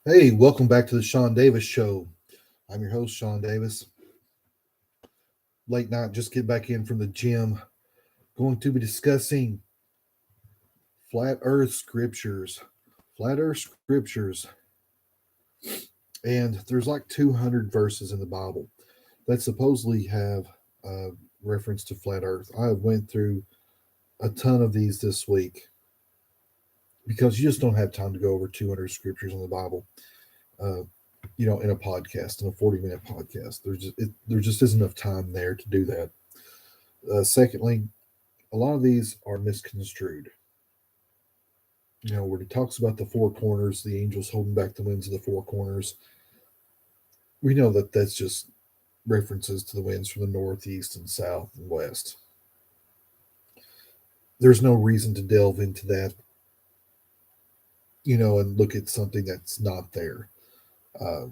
Hey, welcome back to the Sean Davis Show. I'm your host, Sean Davis. Late night, just get back in from the gym. Going to be discussing flat earth scriptures. Flat earth scriptures. And there's like 200 verses in the Bible that supposedly have a reference to flat earth. I went through a ton of these this week because you just don't have time to go over 200 scriptures in the Bible. Uh, in a podcast, in a 40-minute podcast. There just isn't enough time there to do that. Secondly, a lot of these are misconstrued. Where it talks about the four corners, the angels holding back the winds of the four corners, we know that that's just references to the winds from the north, east, and south and west. There's no reason to delve into that, and look at something that's not there. Uh,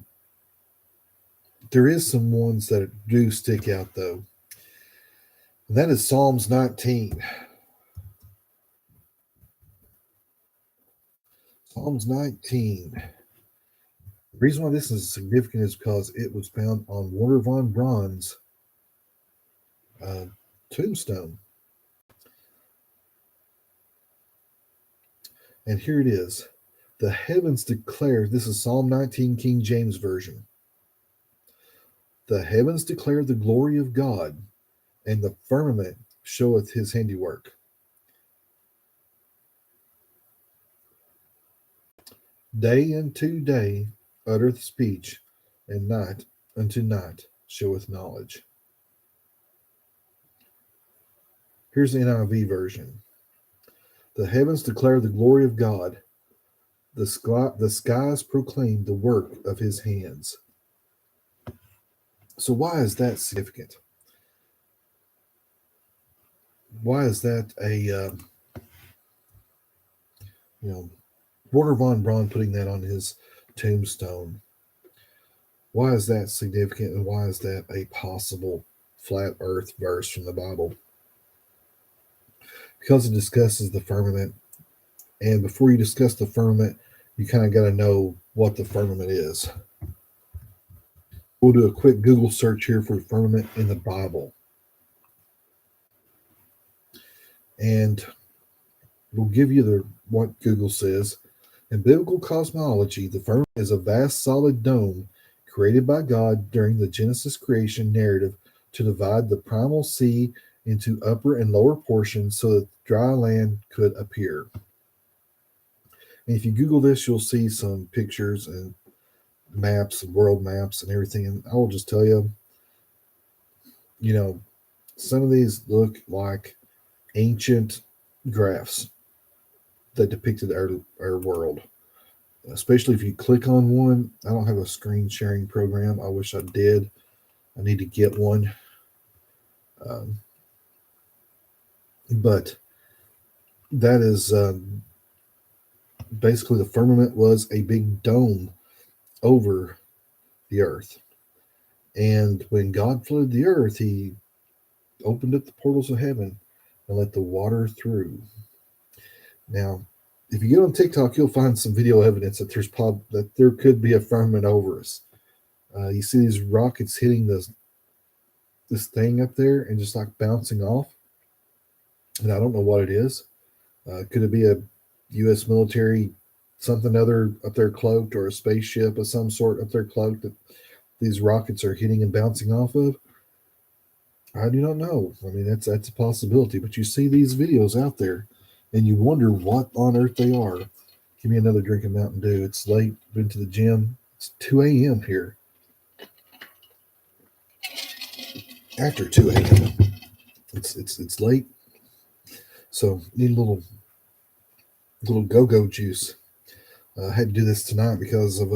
there is some ones that do stick out, though. And that is Psalms 19. Psalms 19. The reason why this is significant is because it was found on Wouter von Braun's uh, tombstone. And here it is. The heavens declare, this is Psalm 19, King James Version. The heavens declare the glory of God, and the firmament showeth his handiwork. Day unto day uttereth speech, and night unto night showeth knowledge. Here's the NIV version. The heavens declare the glory of God. The skies proclaim the work of his hands. So why is that significant? Why is that Wouter von Braun putting that on his tombstone? Why is that significant, and why is that a possible flat earth verse from the Bible? Because it discusses the firmament. And before you discuss the firmament, you kind of got to know what the firmament is. We'll do a quick Google search here for firmament in the Bible. And we'll give you what Google says. In biblical cosmology, the firmament is a vast solid dome created by God during the Genesis creation narrative to divide the primal sea into upper and lower portions so that dry land could appear. And if you Google this, you'll see some pictures and maps, world maps, and everything. And I will just tell you, some of these look like ancient graphs that depicted our world. Especially if you click on one. I don't have a screen sharing program. I wish I did. I need to get one. But that is basically the firmament was a big dome over the earth. And when God flooded the earth, he opened up the portals of heaven and let the water through. Now, if you get on TikTok, you'll find some video evidence that that there could be a firmament over us. You see these rockets hitting this thing up there and just like bouncing off. And I don't know what it is. Could it be a U.S. military something other up there cloaked, or a spaceship of some sort up there cloaked that these rockets are hitting and bouncing off of? I do not know. I mean, that's a possibility. But you see these videos out there, and you wonder what on earth they are. Give me another drink of Mountain Dew. It's late. Been to the gym. It's 2 a.m. here. After 2 a.m. It's late. So need a little go-go juice. I had to do this tonight because of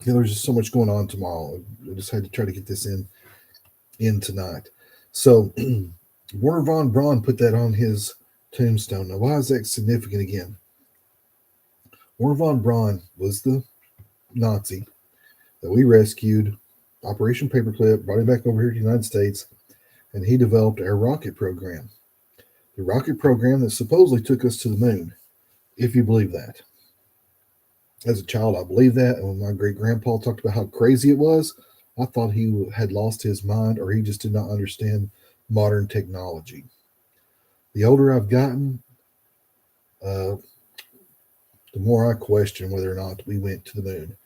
there's just so much going on tomorrow. I just had to try to get this in tonight. So Wouter von Braun put that on his tombstone. Now, why is that significant again? Wouter von Braun was the Nazi that we rescued, Operation Paperclip, brought him back over here to the United States, and he developed our rocket program. The rocket program that supposedly took us to the moon, if you believe that. As a child, I believed that. And when my great grandpa talked about how crazy it was, I thought he had lost his mind or he just did not understand modern technology. The older I've gotten, uh, the more I question whether or not we went to the moon.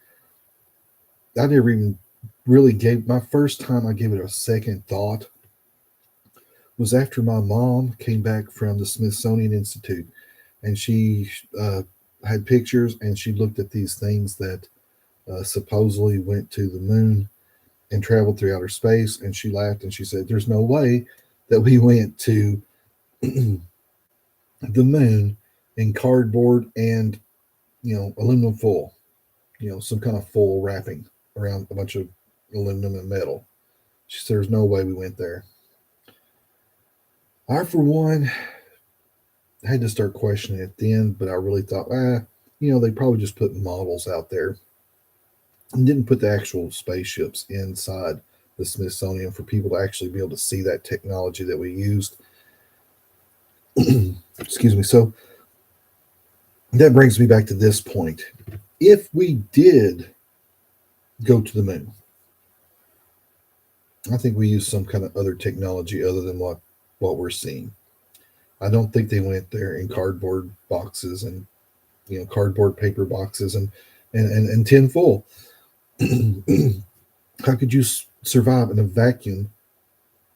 I never even really gave my first time I gave it a second thought was after my mom came back from the Smithsonian Institute and she uh, had pictures and she looked at these things that supposedly went to the moon and traveled through outer space. And she laughed and she said, "There's no way that we went to the moon in cardboard and aluminum foil, some kind of foil wrapping around a bunch of aluminum and metal." She said, "There's no way we went there." I, for one, had to start questioning it then, but I really thought, they probably just put models out there and didn't put the actual spaceships inside the Smithsonian for people to actually be able to see that technology that we used. Excuse me. So that brings me back to this point. If we did go to the moon, I think we used some kind of other technology other than what we're seeing. I don't think they went there in cardboard boxes and cardboard paper boxes and tin foil. How could you survive in a vacuum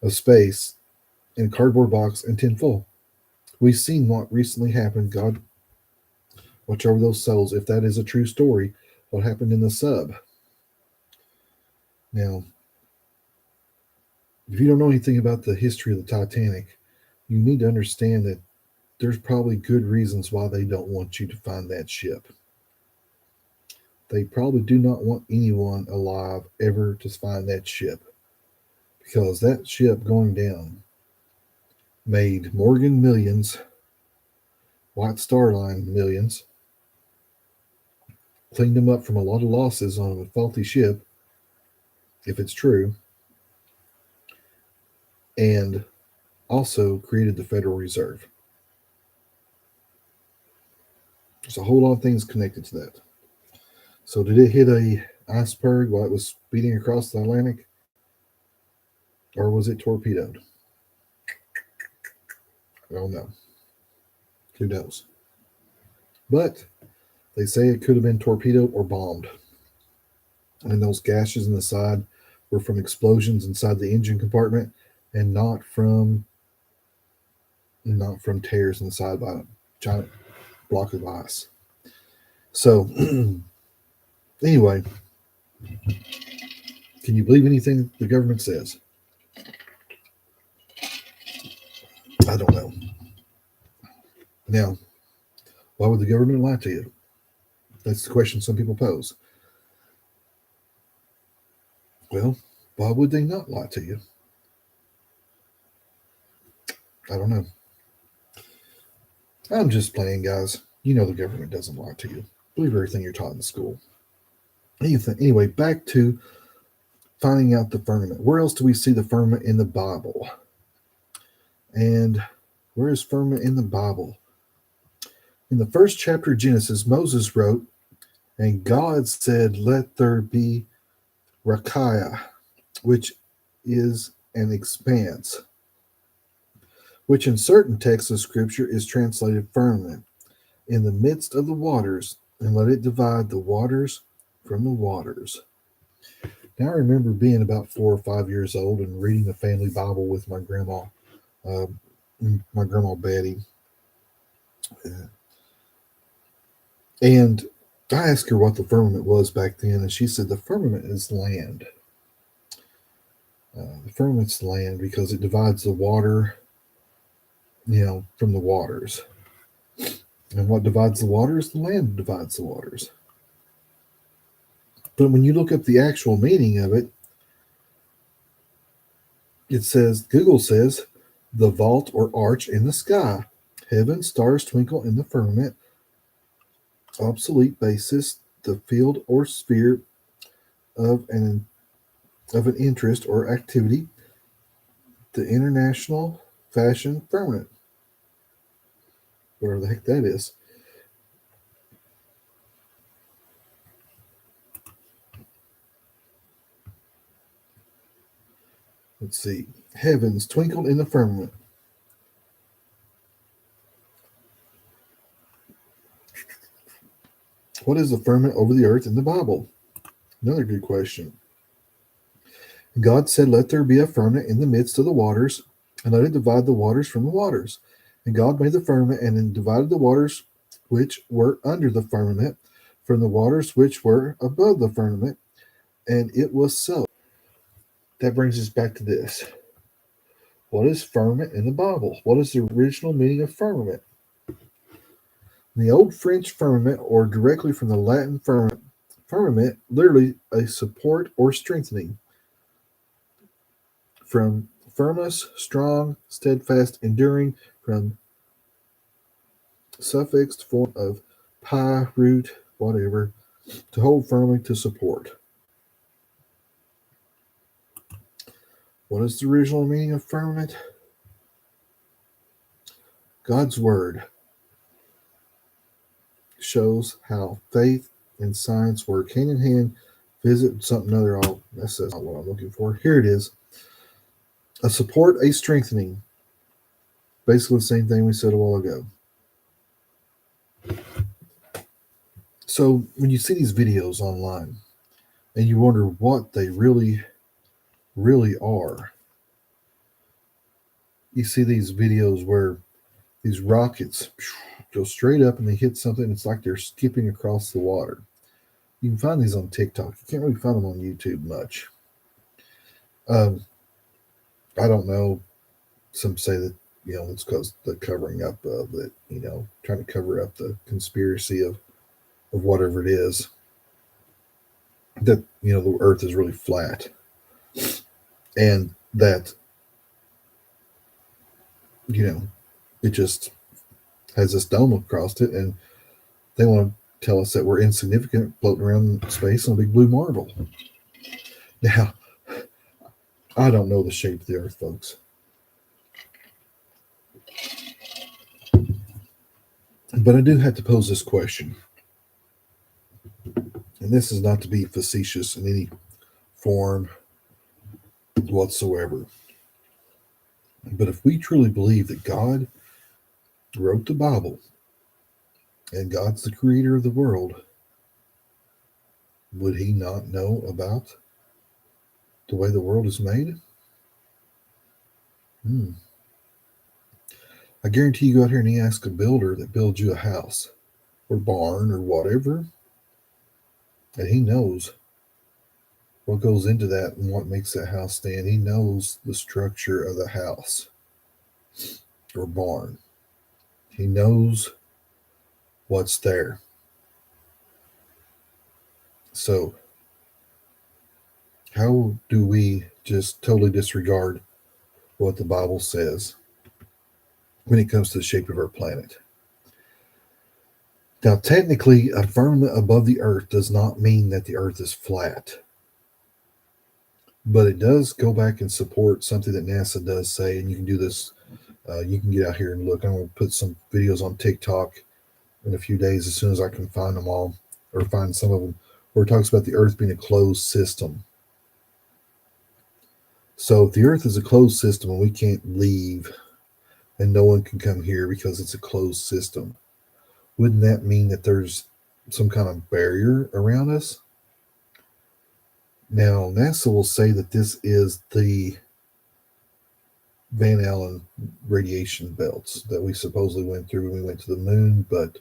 of space in a cardboard box and tin foil? We've seen what recently happened. God, watch over those souls. If that is a true story, what happened in the sub? Now, if you don't know anything about the history of the Titanic, you need to understand that there's probably good reasons why they don't want you to find that ship. They probably do not want anyone alive ever to find that ship because that ship going down made Morgan millions, White Star Line millions, cleaned them up from a lot of losses on a faulty ship, if it's true, and also created the Federal Reserve. There's a whole lot of things connected to that. So did it hit a iceberg while it was speeding across the Atlantic, or was it torpedoed? I don't know. Who knows? But they say it could have been torpedoed or bombed. And those gashes in the side were from explosions inside the engine compartment and not from tears in the side by a giant block of ice. So anyway, can you believe anything the government says? I don't know. Now, why would the government lie to you? That's the question some people pose. Well, why would they not lie to you? I don't know. I'm just playing, guys. You know the government doesn't lie to you. Believe everything you're taught in school. Anyway, back to finding out the firmament. Where else do we see the firmament in the Bible? And where is firmament in the Bible? In the first chapter of Genesis, Moses wrote, "And God said, Let there be Rakiah, which is an expanse," which in certain texts of Scripture is translated firmament, "in the midst of the waters, and let it divide the waters from the waters." Now, I remember being about 4 or 5 years old and reading the family Bible with uh, my grandma Betty. And I asked her what the firmament was back then, and she said the firmament is land. The firmament's land because it divides the water, from the waters. And what divides the waters? The land divides the waters. But when you look up the actual meaning of it, Google says, the vault or arch in the sky. Heaven, stars twinkle in the firmament. Obsolete basis, the field or sphere of an interest or activity. The international fashion firmament. Whatever the heck that is. Let's see. Heavens twinkled in the firmament. What is the firmament over the earth in the Bible? Another good question. God said, "Let there be a firmament in the midst of the waters, and let it divide the waters from the waters. And God made the firmament, and then divided the waters which were under the firmament from the waters which were above the firmament. And it was so." That brings us back to this. What is firmament in the Bible? What is the original meaning of firmament? The Old French firmament, or directly from the Latin firmament, literally a support or strengthening. From firmus, strong, steadfast, enduring, from suffixed form of pi, root, whatever, to hold firmly, to support. What is the original meaning of firmament? God's word shows how faith and science work hand in hand. Visit something other. That's not what I'm looking for. Here it is. A support, a strengthening. Basically the same thing we said a while ago. So when you see these videos online and you wonder what they really are, you see these videos where these rockets go straight up and they hit something. It's like they're skipping across the water. You can find these on TikTok. You can't really find them on YouTube much. I don't know. Some say that it's because the covering up of it. Trying to cover up the conspiracy of whatever it is. That the Earth is really flat, and that it just has this dome across it, and they want to tell us that we're insignificant floating around in space on a big blue marble. Now, I don't know the shape of the Earth, folks. But I do have to pose this question. And this is not to be facetious in any form whatsoever. But if we truly believe that God wrote the Bible and God's the creator of the world, would he not know about the way the world is made? I guarantee you go out here and you ask a builder that builds you a house or barn or whatever, and he knows what goes into that and what makes that house stand. He knows the structure of the house or barn. He knows what's there. So how do we just totally disregard what the Bible says when it comes to the shape of our planet? Now, technically, a firmament above the earth does not mean that the earth is flat. But it does go back and support something that NASA does say, and you can do this. You can get out here and look. I'm going to put some videos on TikTok in a few days as soon as I can find them all, or find some of them, where it talks about the earth being a closed system. So if the earth is a closed system and we can't leave and no one can come here because it's a closed system, wouldn't that mean that there's some kind of barrier around us? Now, NASA will say that this is the Van Allen radiation belts that we supposedly went through when we went to the moon, but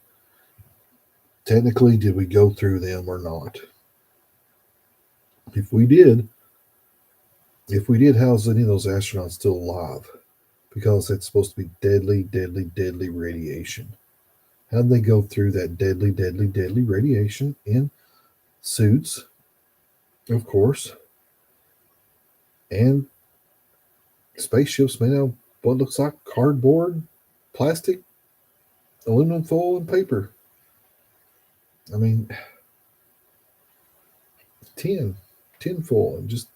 technically, did we go through them or not? If we did, how's any of those astronauts still alive? Because it's supposed to be deadly, deadly, deadly radiation. How did they go through that deadly, deadly, deadly radiation in suits, of course, and spaceships made out of what looks like cardboard, plastic, aluminum foil, and paper? I mean, tin foil, and just,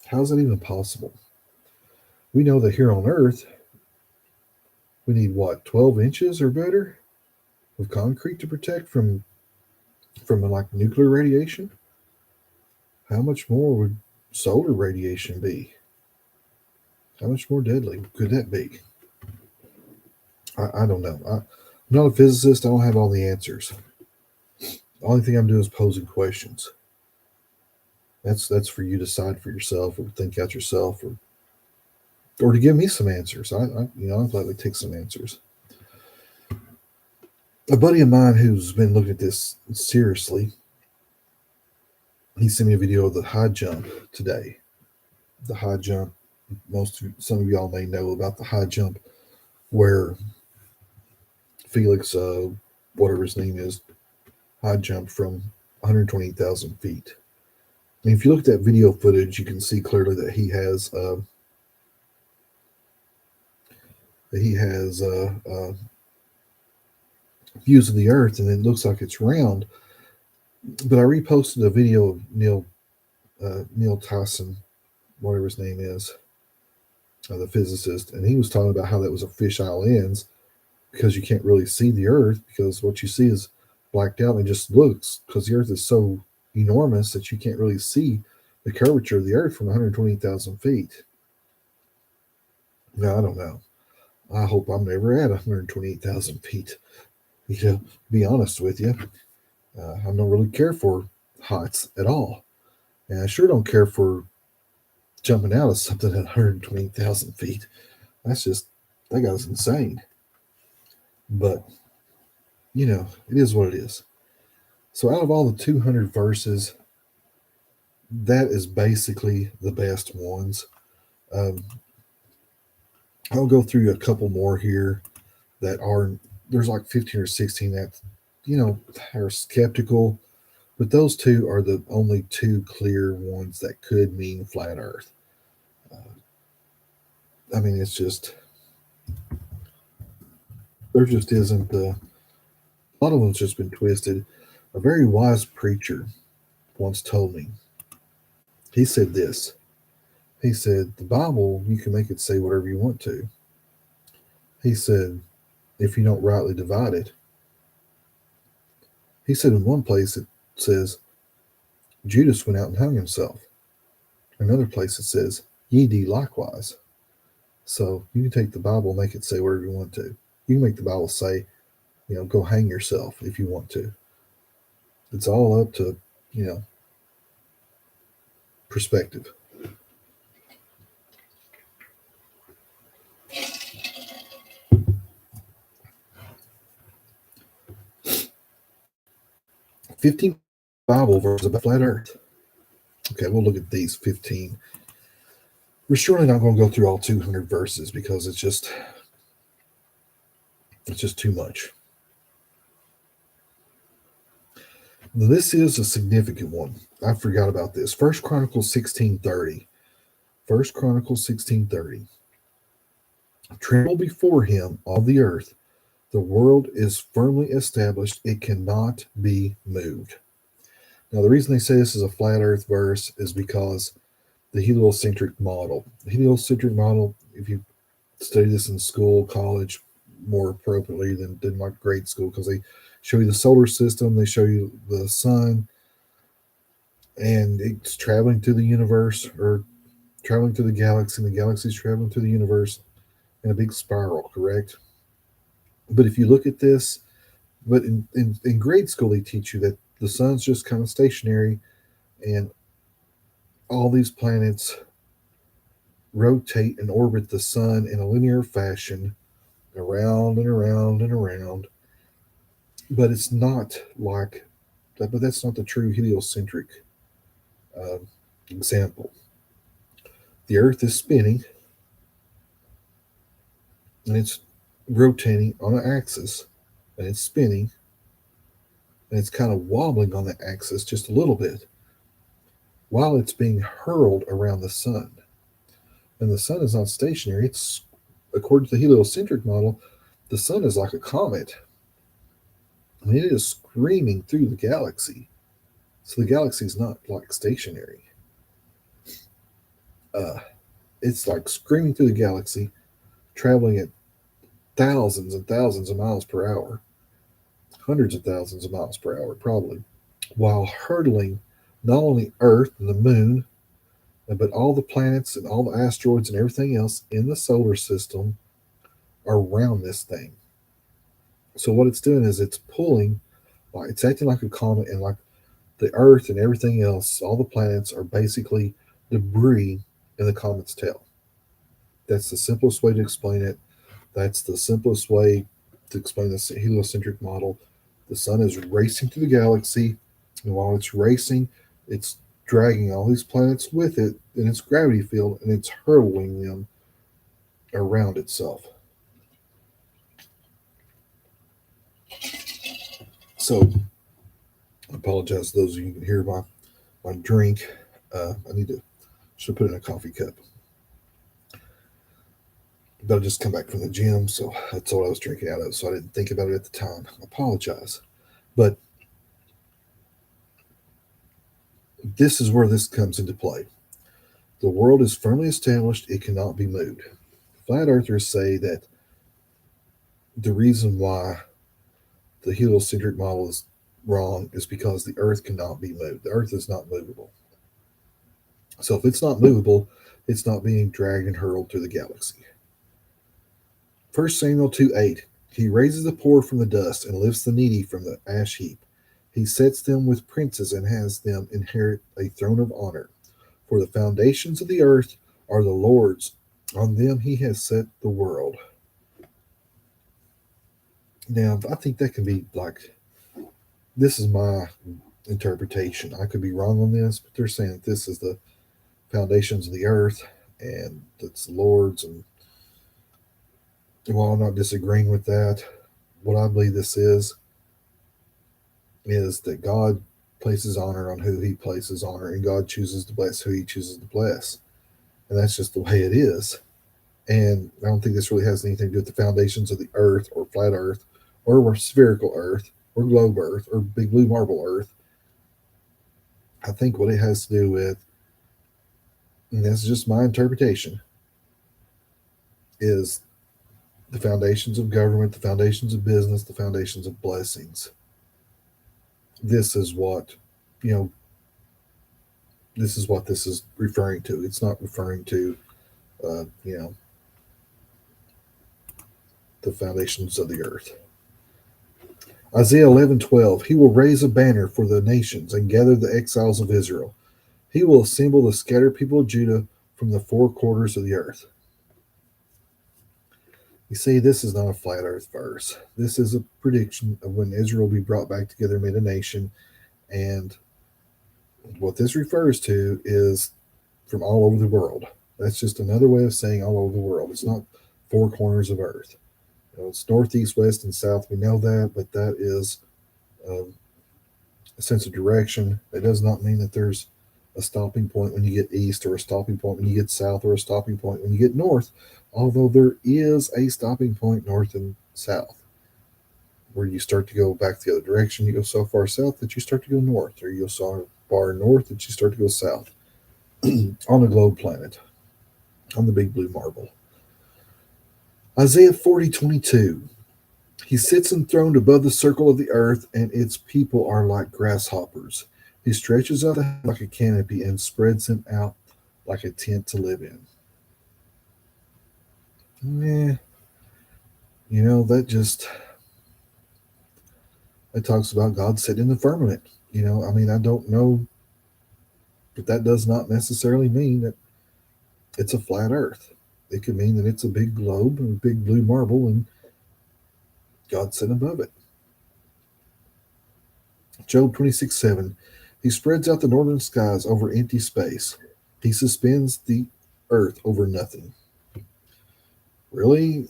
how's that even possible? We know that here on Earth, we need 12 inches or better of concrete to protect from like nuclear radiation. How much more would solar radiation be? How much more deadly could that be? I don't know. I'm not a physicist. I don't have all the answers. The only thing I'm doing is posing questions. That's for you to decide for yourself, or think out yourself, or to give me some answers. I'd gladly take some answers. A buddy of mine who's been looking at this seriously, he sent me a video of the high jump today. The high jump. Some of y'all may know about the high jump, where Felix, whatever his name is, high jumped from 128,000 feet. And if you look at that video footage, you can see clearly that he has views of the Earth, and it looks like it's round. But I reposted a video of Neil Tyson, whatever his name is, the physicist, and he was talking about how that was a fisheye lens, because you can't really see the Earth, because what you see is blacked out and it just looks, because the Earth is so enormous that you can't really see the curvature of the Earth from 120,000 feet. Now, I don't know. I hope I'm never at 128,000 feet. To be honest with you, I don't really care for heights at all. And I sure don't care for jumping out of something at 120,000 feet. That guy's insane. But, it is what it is. So out of all the 200 verses, that is basically the best ones. I'll go through a couple more here there's like 15 or 16 that, are skeptical, but those two are the only two clear ones that could mean flat Earth. It's just, there just isn't a lot of them's just been twisted. A very wise preacher once told me, he said this. He said, the Bible, you can make it say whatever you want to. He said, if you don't rightly divide it. He said in one place it says, Judas went out and hung himself. Another place it says, ye do likewise. So you can take the Bible and make it say whatever you want to. You can make the Bible say, go hang yourself if you want to. It's all up to, perspective. $15 Bible verses about flat Earth. Okay, we'll look at these 15. We're surely not going to go through all 200 verses because it's just too much. This is a significant one. I forgot about this. 1 Chronicles 16:30. 1 Chronicles 16:30. Tremble before him, all the earth. The world is firmly established. It cannot be moved. Now, the reason they say this is a flat earth verse is because the heliocentric model. The heliocentric model, if you study this in school, college, more appropriately than like grade school, because they show you the solar system, they show you the sun, and it's traveling through the universe, or traveling through the galaxy, and the galaxy's traveling through the universe in a big spiral, correct? But if you look at this, but in grade school, they teach you that the sun's just kind of stationary, and all these planets rotate and orbit the sun in a linear fashion, around and around and around. But it's not like that. But that's not the true heliocentric example. The Earth is spinning, and it's rotating on an axis, and it's spinning, and it's kind of wobbling on the axis just a little bit while it's being hurled around the sun. And the sun is not stationary. It's, according to the heliocentric model, the sun is like a comet. And it is screaming through the galaxy. So the galaxy is not like stationary. It's like screaming through the galaxy, traveling at thousands and thousands of miles per hour, hundreds of thousands of miles per hour, probably, while hurtling not only Earth and the moon But all the planets and all the asteroids and everything else in the solar system are around this thing. So what it's doing is it's pulling, like it's acting like a comet, and like the Earth and everything else, all the planets are basically debris in the comet's tail. That's the simplest way to explain it. That's the simplest way to explain this heliocentric model. The sun is racing through the galaxy, and while it's racing, it's dragging all these planets with it in its gravity field, and it's hurling them around itself. So, I apologize to those of you who can hear my drink. I need to should put it in a coffee cup. But I just come back from the gym, so that's what I was drinking out of. So I didn't think about it at the time. I apologize. But this is where this comes into play. The world is firmly established, it cannot be moved. Flat earthers say that the reason why the heliocentric model is wrong is because the earth cannot be moved. The earth is not movable. So if it's not movable, it's not being dragged and hurled through the galaxy. 1 Samuel 2:8. He raises the poor from the dust and lifts the needy from the ash heap. He sets them with princes and has them inherit a throne of honor. For the foundations of the earth are the Lord's. On them he has set the world. Now, I think that can be like, this is my interpretation. I could be wrong on this, but they're saying that this is the foundations of the earth and it's the Lord's. And while I'm not disagreeing with that, what I believe this is that God places honor on who he places honor, and God chooses to bless who he chooses to bless. And that's just the way it is. And I don't think this really has anything to do with the foundations of the earth or flat earth or spherical earth or globe earth or big blue marble earth. I think what it has to do with, and this is just my interpretation, is the foundations of government, the foundations of business, the foundations of blessings. This is what, you know, this is what this is referring to. It's not referring to, you know, the foundations of the earth. Isaiah 11:12. He will raise a banner for the nations and gather the exiles of Israel. He will assemble the scattered people of Judah from the four quarters of the earth. You see, this is not a flat earth verse. This is a prediction of when Israel will be brought back together and made a nation. And what this refers to is from all over the world. That's just another way of saying all over the world. It's not four corners of earth. You know, it's northeast, west, and south. We know that, but that is a sense of direction. It does not mean that there's a stopping point when you get east, or a stopping point when you get south, or a stopping point when you get north, although there is a stopping point north and south where you start to go back the other direction. You go so far south that you start to go north, or you go so far north that you start to go south on the globe planet, on the big blue marble. Isaiah 40:22. He sits enthroned above the circle of the earth, and its people are like grasshoppers. He stretches out the heavens like a canopy and spreads them out like a tent to live in. Yeah, you know, it talks about God sitting in the firmament. You know, I mean, I don't know, but that does not necessarily mean that it's a flat earth. It could mean that it's a big globe and a big blue marble, and God's sitting above it. Job 26:7. He spreads out the northern skies over empty space. He suspends the earth over nothing. Really?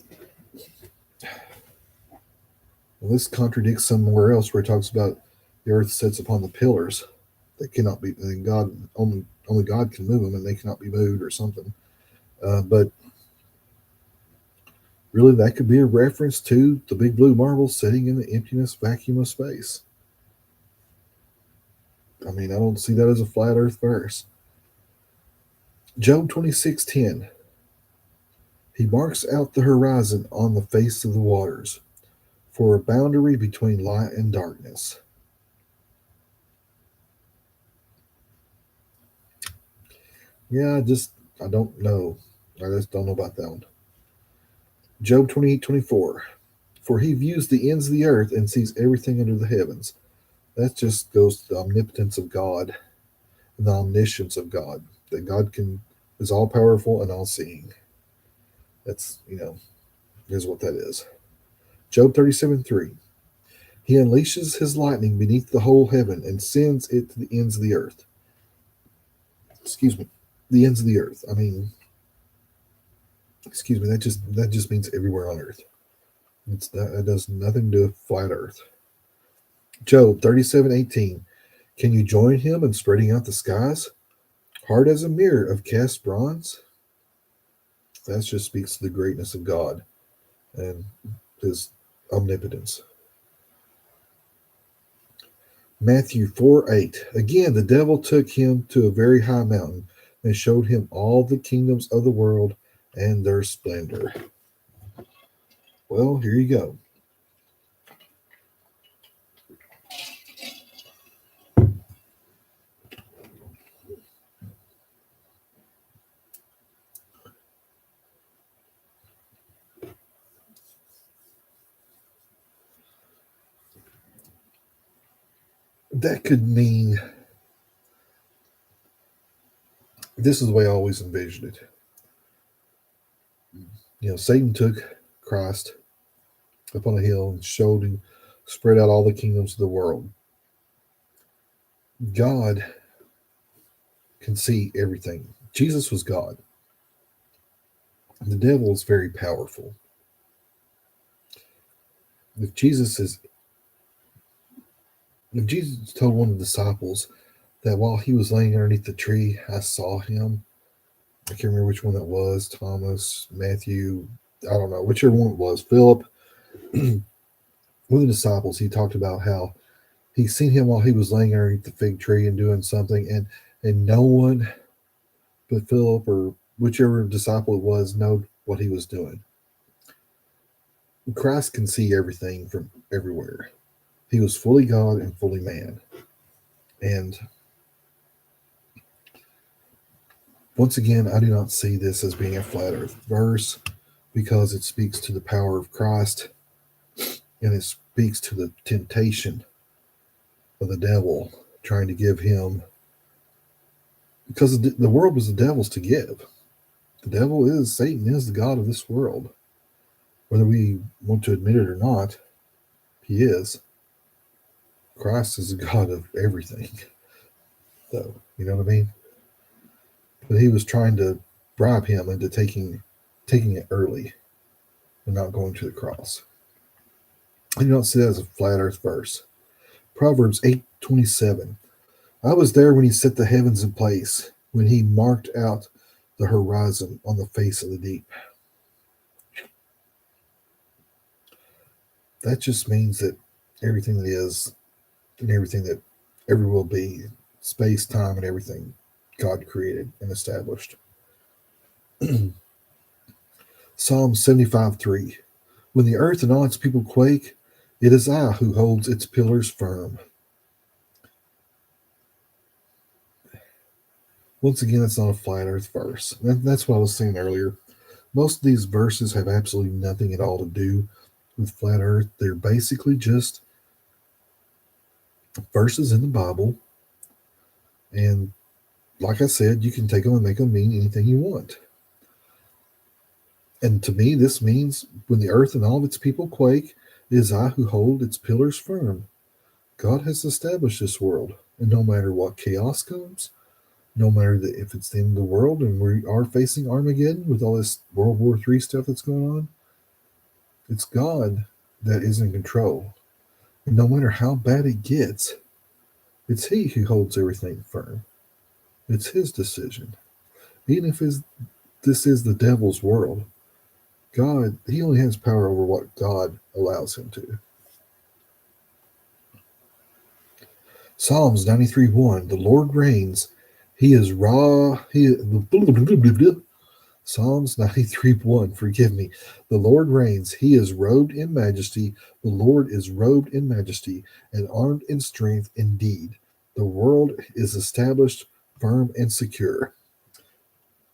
Well, this contradicts somewhere else where he talks about the earth sits upon the pillars that cannot be, and God only God can move them, and they cannot be moved or something. But really, that could be a reference to the big blue marble sitting in the emptiness vacuum of space. I mean, I don't see that as a flat earth verse. Job 26:10. He marks out the horizon on the face of the waters for a boundary between light and darkness. Yeah, I don't know. I just don't know about that one. Job 28:24. For he views the ends of the earth and sees everything under the heavens. That just goes to the omnipotence of God and the omniscience of God. That God can is all powerful and all seeing. That's is what that is. Job 37:3. He unleashes his lightning beneath the whole heaven and sends it to the ends of the earth. Excuse me. The ends of the earth. I mean, excuse me, that just means everywhere on earth. That does nothing to do with flat earth. Job 37:18. Can you join him in spreading out the skies? Hard as a mirror of cast bronze? That just speaks to the greatness of God and his omnipotence. Matthew 4:8. Again, the devil took him to a very high mountain and showed him all the kingdoms of the world and their splendor. Well, here you go. That could mean this is the way I always envisioned it. Satan took Christ up on a hill and showed him, spread out all the kingdoms of the world. God can see everything. Jesus was God. The devil is very powerful. If Jesus is, if Jesus told one of the disciples that while he was laying underneath the tree, I saw him. I can't remember which one that was. Thomas, Matthew, I don't know, whichever one it was. Philip, one of the disciples, he talked about how he seen him while he was laying underneath the fig tree and doing something, and no one but Philip or whichever disciple it was know what he was doing. Christ can see everything from everywhere. He was fully God and fully man. And once again, I do not see this as being a flat earth verse because it speaks to the power of Christ and it speaks to the temptation of the devil trying to give him, because the world was the devil's to give. The devil is, Satan is the God of this world. Whether we want to admit it or not, he is. Christ is the God of everything. Though, you know what I mean? But he was trying to bribe him into taking it early and not going to the cross. And you don't see that as a flat earth verse. Proverbs 8:27. I was there when he set the heavens in place, when he marked out the horizon on the face of the deep. That just means that everything that is and everything that ever will be, space, time, and everything, God created and established. Psalm 75:3. When the earth and all its people quake, it is I who holds its pillars firm. Once again, it's not a flat earth verse. That's what I was saying earlier. Most of these verses have absolutely nothing at all to do with flat earth. They're basically just verses in the Bible. And like I said, you can take them and make them mean anything you want. And to me, this means when the earth and all of its people quake, it is I who hold its pillars firm. God has established this world. And no matter what chaos comes, no matter if it's the end of the world and we are facing Armageddon with all this World War III stuff that's going on, it's God that is in control. And no matter how bad it gets, it's He who holds everything firm. It's His decision. Even if this is the devil's world, God, He only has power over what God allows Him to. Psalms 93:1. The Lord reigns. He is raw. Psalms 93:1. Forgive me. The Lord reigns. He is robed in majesty. The Lord is robed in majesty and armed in strength indeed. The world is established firm and secure.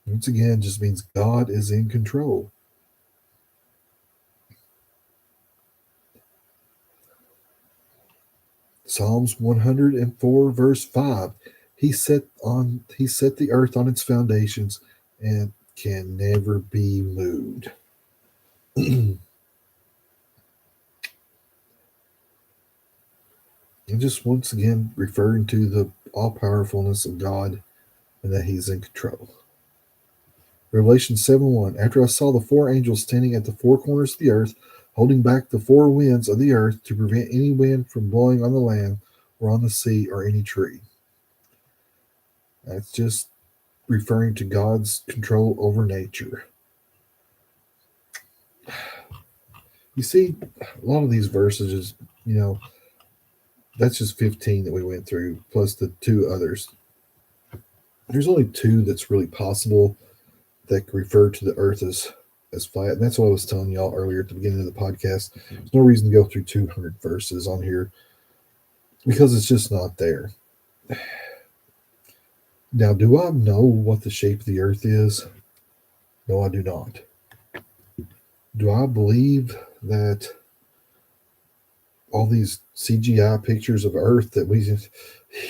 Once again, just means God is in control. Psalms 104 verse 5. He set the earth on its foundations and can never be moved. And just once again referring to the all powerfulness of God and that He's in control. Revelation 7:1. After I saw the four angels standing at the four corners of the earth, holding back the four winds of the earth to prevent any wind from blowing on the land or on the sea or any tree. That's just referring to God's control over nature. You see, a lot of these verses is, that's just 15 that we went through, plus the two others. There's only two that's really possible that refer to the earth as flat. And that's what I was telling y'all earlier at the beginning of the podcast. There's no reason to go through 200 verses on here because it's just not there. Now, do I know what the shape of the earth is? No, I do not. Do I believe that all these CGI pictures of Earth that we just,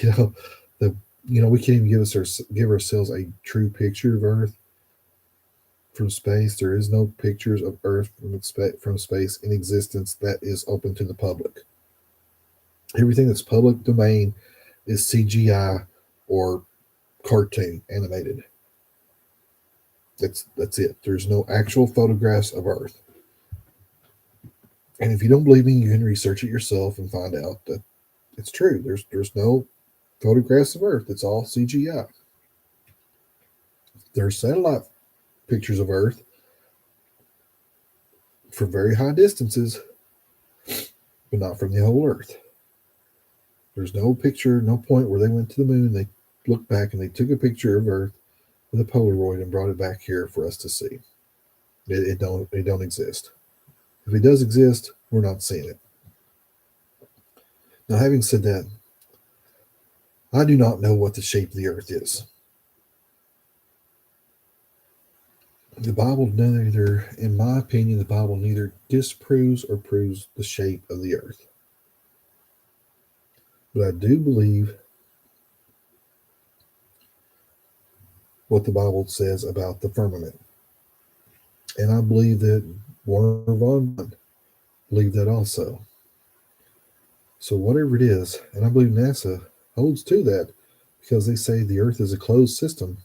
we can't even give ourselves a true picture of Earth from space? There is no pictures of Earth from space in existence that is open to the public. Everything that's public domain is CGI or cartoon animated. That's it. There's no actual photographs of Earth. And if you don't believe me, you can research it yourself and find out that it's true. There's no photographs of Earth. It's all CGI. There's satellite pictures of Earth for very high distances, but not from the whole Earth. There's no picture, no point where they went to the moon, they looked back and they took a picture of Earth with a Polaroid and brought it back here for us to see. It don't exist. If it does exist, we're not seeing it. Now, having said that, I do not know what the shape of the earth is. The Bible neither, in my opinion, the Bible neither disproves or proves the shape of the earth. But I do believe what the Bible says about the firmament. And I believe that Wernher von Braun believed that also. So whatever it is, and I believe NASA holds to that because they say the earth is a closed system.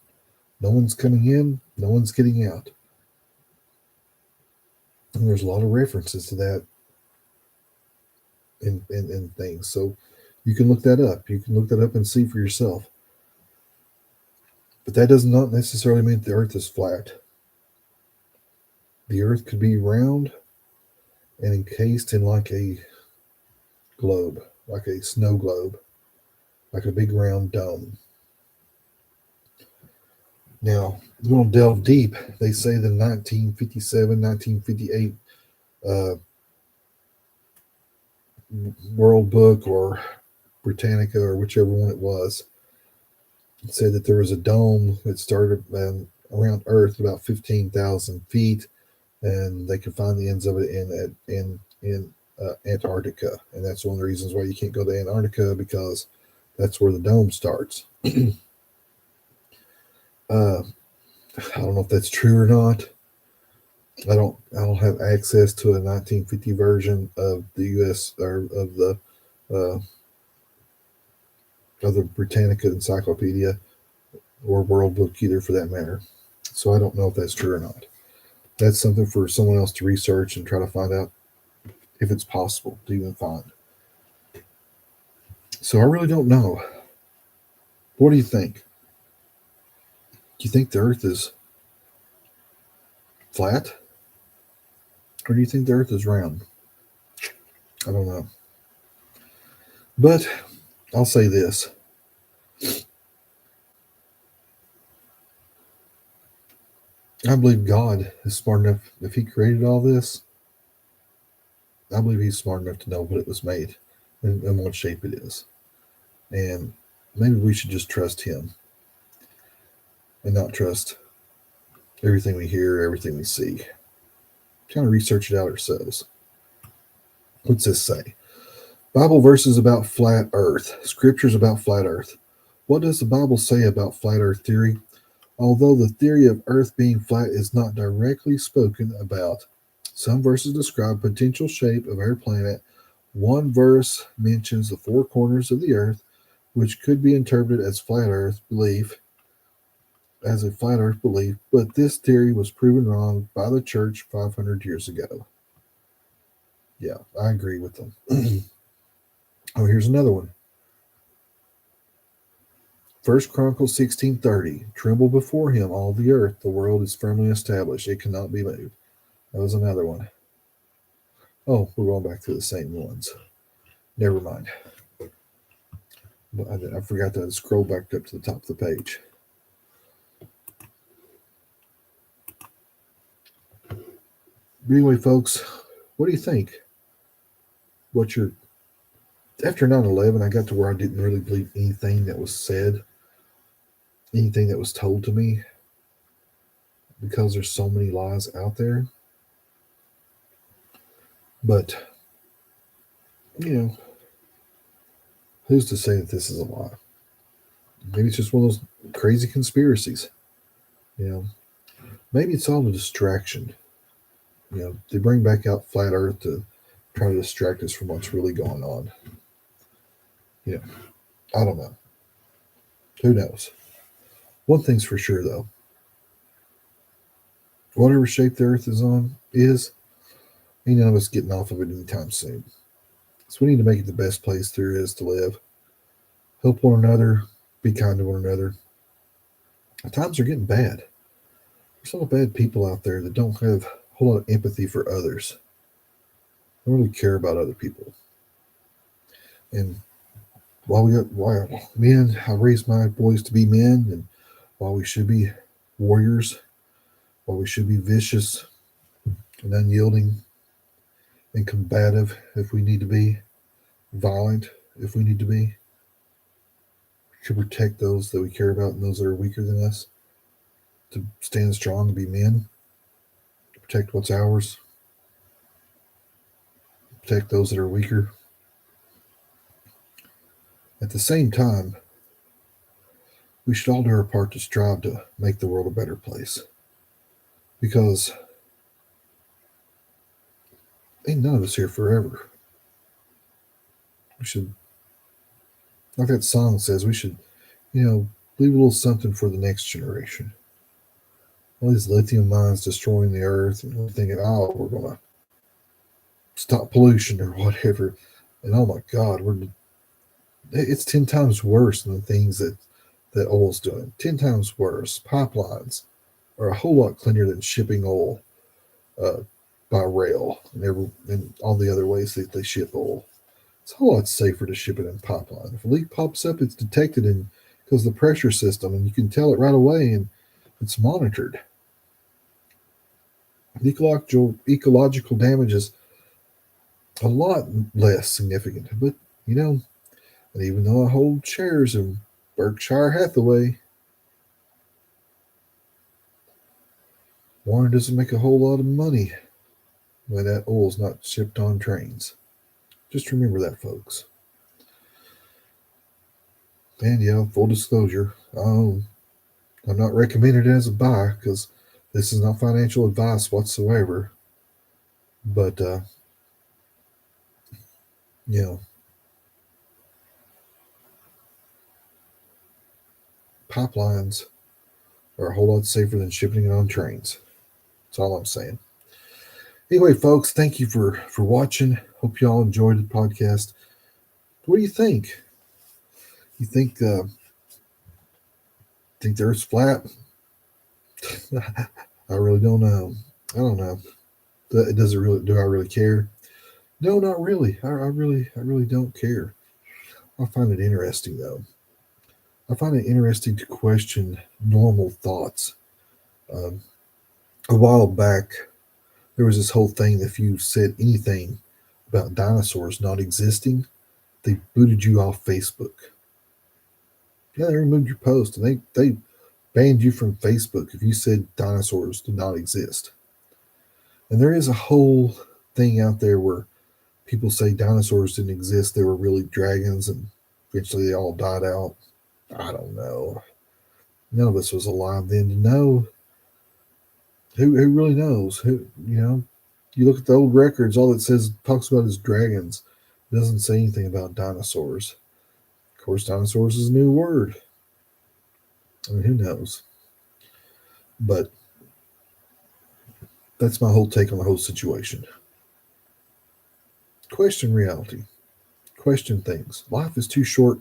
No one's coming in, no one's getting out. And there's a lot of references to that in things. So you can look that up. You can look that up and see for yourself. But that does not necessarily mean the earth is flat. The earth could be round and encased in like a globe, like a snow globe, like a big round dome. Now, we want to delve deep. They say the 1957, 1958 World Book or Britannica or whichever one it was, it said that there was a dome that started around Earth about 15,000 feet, and they could find the ends of it in Antarctica, and that's one of the reasons why you can't go to Antarctica, because that's where the dome starts. I don't know if that's true or not. I don't have access to a 1950 version of the U.S. or of the Britannica Encyclopedia or World Book either, for that matter. So I don't know if that's true or not. That's something for someone else to research and try to find out if it's possible to even find. So I really don't know. What do you think? Do you think the Earth is flat? Or do you think the Earth is round? I don't know. But I'll say this. I believe God is smart enough, if He created all this, I believe He's smart enough to know what it was made and what shape it is. And maybe we should just trust Him and not trust everything we hear, everything we see. Kind of research it out ourselves. What's this say? Bible verses about flat earth, scriptures about flat earth. What does the Bible say about flat earth theory? Although the theory of earth being flat is not directly spoken about, some verses describe potential shape of our planet. One verse mentions the four corners of the earth, which could be interpreted as a flat earth belief, but this theory was proven wrong by the church 500 years ago. Yeah, I agree with them. Oh, here's another one. First Chronicles 16:30. Tremble before him, all the earth. The world is firmly established. It cannot be moved. That was another one. Oh, we're going back to the same ones. Never mind. I forgot to scroll back up to the top of the page. But anyway, folks, what do you think? What's your after 9/11, I got to where I didn't really believe anything that was said, anything that was told to me, because there's so many lies out there. But, who's to say that this is a lie? Maybe it's just one of those crazy conspiracies. Maybe it's all a distraction. They bring back out flat Earth to try to distract us from what's really going on. I don't know. Who knows? One thing's for sure, though. Whatever shape the Earth is on ain't none of us getting off of it anytime soon. So we need to make it the best place there is to live. Help one another. Be kind to one another. Times are getting bad. There's a lot of bad people out there that don't have a whole lot of empathy for others. Don't really care about other people. And while men, I raised my boys to be men, and while we should be warriors, while we should be vicious and unyielding and combative if we need to be, violent if we need to be, to protect those that we care about and those that are weaker than us, to stand strong and be men, to protect what's ours, protect those that are weaker. At the same time, we should all do our part to strive to make the world a better place. Because ain't none of us here forever. We should, like that song says, we should, leave a little something for the next generation. All these lithium mines destroying the earth, and we're thinking, oh, we're going to stop pollution or whatever. And oh my God, it's 10 times worse than the things that oil's doing. 10 times worse. Pipelines are a whole lot cleaner than shipping oil by rail and all the other ways that they ship oil. It's a whole lot safer to ship it in pipeline. If a leak pops up, it's detected because the pressure system, and you can tell it right away, and it's monitored. Ecological damage is a lot less significant. But, and even though I hold shares of Berkshire Hathaway, Warren doesn't make a whole lot of money when that oil's not shipped on trains. Just remember that, folks. And yeah, full disclosure, I'm not recommending it as a buy because this is not financial advice whatsoever. But, pipelines are a whole lot safer than shipping it on trains. That's all I'm saying. Anyway, folks, thank you for watching. Hope you all enjoyed the podcast. What do you think? You think the Earth's flat? I really don't know. I don't know. Does it really? Do I really care? No, not really. I really don't care. I find it interesting, though. I find it interesting to question normal thoughts. A while back, there was this whole thing that if you said anything about dinosaurs not existing, they booted you off Facebook. Yeah, they removed your post, and they banned you from Facebook if you said dinosaurs did not exist. And there is a whole thing out there where people say dinosaurs didn't exist, they were really dragons, and eventually they all died out. I don't know. None of us was alive then to know. Who really knows? You look at the old records, all it says talks about is dragons. It doesn't say anything about dinosaurs. Of course, dinosaurs is a new word. I mean, who knows? But that's my whole take on the whole situation. Question reality. Question things. Life is too short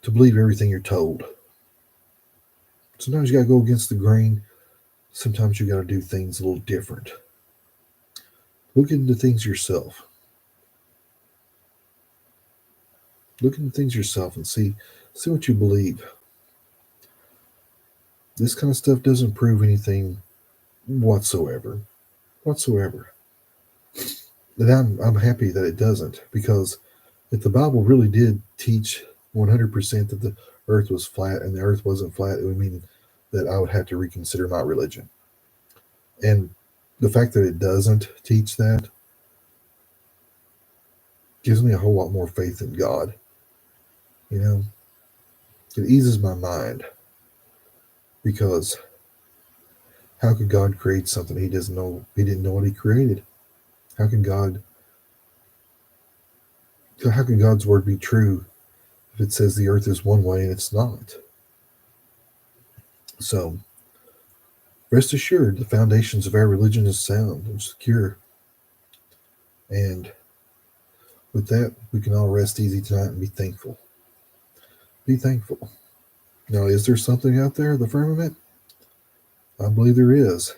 to believe everything you're told. Sometimes you got to go against the grain. Sometimes you got to do things a little different. Look into things yourself. Look into things yourself and see what you believe. This kind of stuff doesn't prove anything whatsoever. And I'm happy that it doesn't, because if the Bible really did teach 100% that the earth was flat and the earth wasn't flat, it would mean that I would have to reconsider my religion. And the fact that it doesn't teach that gives me a whole lot more faith in God. It eases my mind, because how could God create something he didn't know what he created? How can God's word be true if it says the earth is one way and it's not? So rest assured, the foundations of our religion is sound and secure. And with that, we can all rest easy tonight and be thankful. Be thankful. Now, is there something out there, the firmament? I believe there is.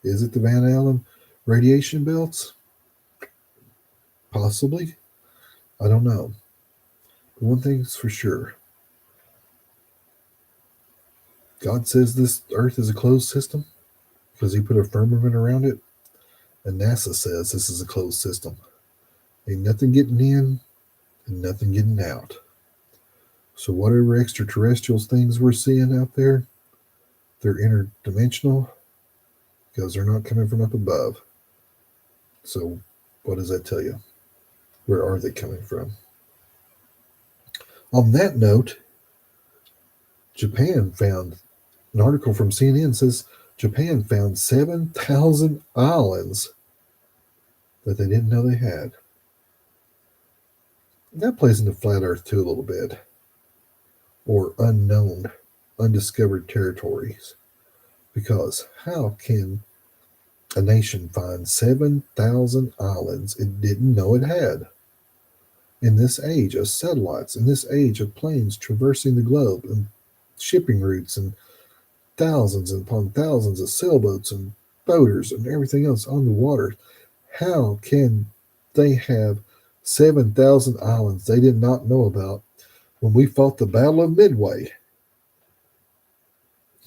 Is it the Van Allen radiation belts? Possibly. I don't know. But one thing's for sure. God says this earth is a closed system because he put a firmament around it. And NASA says this is a closed system. Ain't nothing getting in and nothing getting out. So whatever extraterrestrial things we're seeing out there, they're interdimensional because they're not coming from up above. So what does that tell you? Where are they coming from? On that note, Japan found an article from CNN says Japan found 7,000 islands that they didn't know they had. That plays into flat Earth too a little bit, or unknown, undiscovered territories. Because how can a nation find 7,000 islands it didn't know it had? In this age of satellites, in this age of planes traversing the globe, and shipping routes, and thousands upon thousands of sailboats and boaters and everything else on the water, how can they have 7,000 islands they did not know about when we fought the Battle of Midway?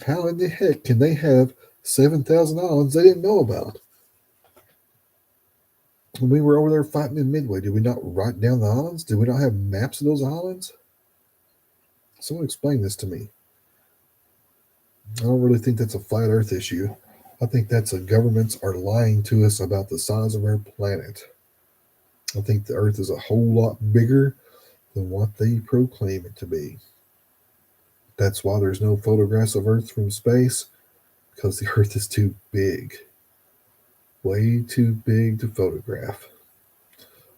How in the heck can they have 7,000 islands they didn't know about? When we were over there fighting in Midway, did we not write down the islands? Did we not have maps of those islands? Someone explain this to me. I don't really think that's a flat Earth issue. I think that's governments are lying to us about the size of our planet. I think the Earth is a whole lot bigger than what they proclaim it to be. That's why there's no photographs of Earth from space, because the Earth is too big. Way too big to photograph.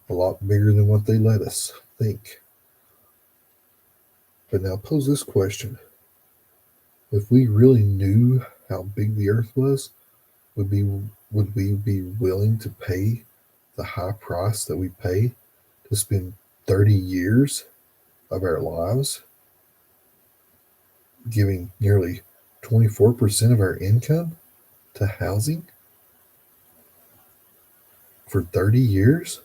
A lot bigger than what they let us think. But now pose this question. If we really knew how big the Earth was, would we be willing to pay the high price that we pay to spend 30 years of our lives giving nearly 24% of our income to housing for 30 years?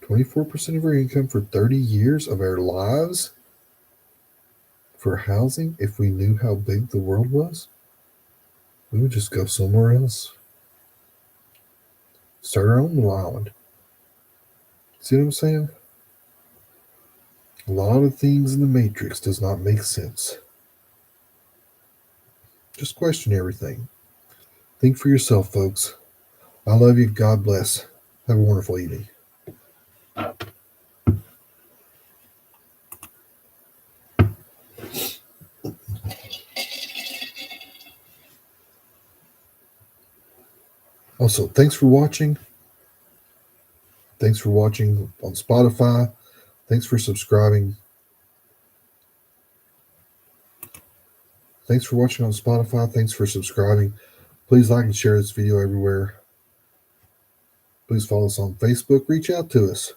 24% of our income for 30 years of our lives for housing? If we knew how big the world was, we would just go somewhere else. Start our own little island. See what I'm saying? A lot of things in the Matrix does not make sense. Just question everything. Think for yourself, folks. I love you. God bless. Have a wonderful evening. Also, thanks for watching. Thanks for watching on Spotify. Thanks for subscribing. Thanks for watching on Spotify. Thanks for subscribing. Please like and share this video everywhere. Please follow us on Facebook. Reach out to us.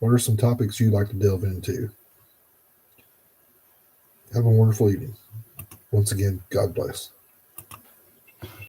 What are some topics you'd like to delve into? Have a wonderful evening. Once again, God bless.